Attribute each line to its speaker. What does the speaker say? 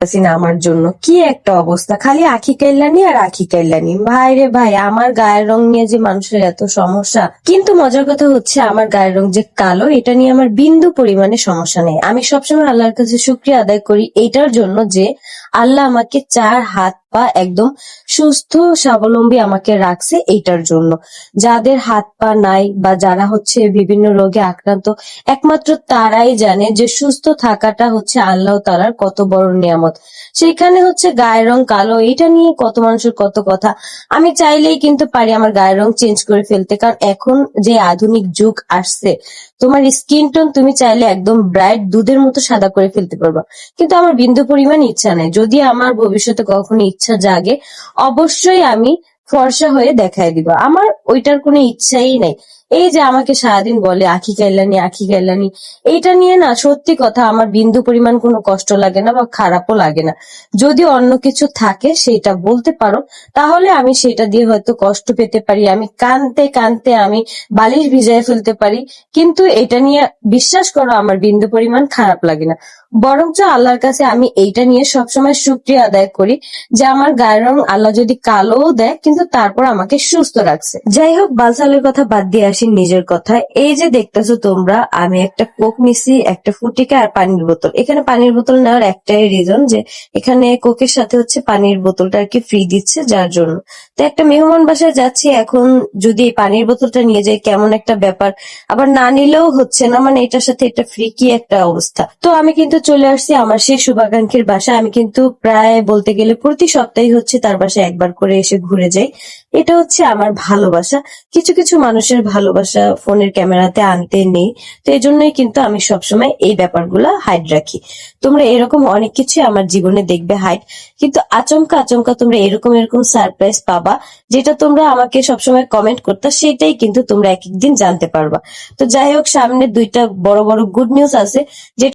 Speaker 1: পারতেছি না, আমার জন্য কি একটা অবস্থা, খালি আখি কাইল্লানি আর আখি কাইল্লানি। ভাই রে ভাই, আমার গায়ের রং নিয়ে যে মানুষের এত সমস্যা, কিন্তু মজার কথা হচ্ছে আমার গায়ের রং যে কালো, এটা নিয়ে আমার বিন্দু পরিমাণে সমস্যা নেই। আমি সবসময় আল্লাহর কাছে শুকরিয়া আদায় করি এইটার জন্য যে আল্লাহ আমাকে চার হাত পা একদম সুস্থ স্বাবলম্বী আমাকে রাখছে, এইটার জন্য। যাদের হাত পা নাই বা যারা হচ্ছে বিভিন্ন রোগে আক্রান্ত, একমাত্র তারাই জানে যে সুস্থ থাকাটা হচ্ছে আল্লাহ তাআলার কত বড় নিয়ামত। সেখানে হচ্ছে গায়ের রং কালো, এটা নিয়ে কত মানুষের কত কথা। আমি চাইলেই কিন্তু পারি আমার গায়ের রং চেঞ্জ করে ফেলতে, কারণ এখন যে আধুনিক যুগ আসছে, তোমার স্কিন টোন তুমি চাইলে একদম ব্রাইট দুধের মতো সাদা করে ফেলতে পারবা। কিন্তু আমার বিন্দু পরিমাণ ইচ্ছা নাই। যদি আমার ভবিষ্যতে কখনো ইচ্ছা জাগে, অবশ্যই আমি ফর্সা হয়ে দেখায় দিব। আমার ওইটার কোনো ইচ্ছাই নাই। এই যে আমাকে সারাদিন বলে আখি কাইল্লানি আখি কাইল্লানি, এইটা নিয়ে না সত্যি কথা আমার বিন্দু পরিমাণ কোনো কষ্ট লাগে না বা খারাপও লাগে না। যদি অন্য কিছু থাকে সেটা বলতে পারো, তাহলে আমি সেটা দিয়ে হয়তো কষ্ট পেতে পারি, আমি কানতে কানতে আমি বালিশ ভিজায় ফেলতে পারি। কিন্তু এটা নিয়ে বিশ্বাস করো আমার বিন্দু পরিমাণ খারাপ লাগে না। বরঞ্চ আল্লাহর কাছে আমি এইটা নিয়ে সবসময় শুকরিয়া আদায় করি যে আমার গায়ের রং আল্লাহ যদি কালোও দেয়, কিন্তু তারপর আমাকে সুস্থ রাখছে। যাই হোক, বালসালের কথা বাদ দিয়ে আসি নিজের কথায়। এই যে দেখতেছো তোমরা, আমি একটা কোক নিছি, একটা ফুটিকা আর পানির বোতল। এখানে পানির বোতল নেওয়ার একটাই রিজন যে এখানে কোকের সাথে হচ্ছে পানির বোতলটা আর কি ফ্রি দিচ্ছে, যার জন্য। তো একটা মেহমান বাসায় যাচ্ছি, এখন যদি এই পানির বোতলটা নিয়ে যাই কেমন একটা ব্যাপার, আবার না নিলেও হচ্ছে না, মানে এটার সাথে এটা ফ্রি, কি একটা অবস্থা। তো আমি কিন্তু চলে আসছি আমার সেই শুভাকাঙ্ক্ষীর বাসায়। আমি কিন্তু প্রায় বলতে গেলে প্রতি সপ্তাহে হচ্ছে তার বাসায় একবার করে এসে ঘুরে যাই। এটা হচ্ছে আমার ভালোবাসা। কিছু কিছু মানুষের ভালোবাসা ফোনের ক্যামেরাতে আনতে নেই। তো এই জন্যই কিন্তু আমি সবসময় এই ব্যাপারগুলা হাইড রাখি। তোমরা এরকম অনেক কিছু আমার জীবনে দেখবে হাইড, কিন্তু আচমকা আচমকা তোমরা এরকম এরকম সারপ্রাইজ পাবা, যেটা তোমরা আমাকে সবসময় কমেন্ট করতা, সেটাই কিন্তু তোমরা এক একদিন জানতে পারবা। তো যাই হোক, সামনে দুইটা বড় বড় গুড নিউজ আছে, যে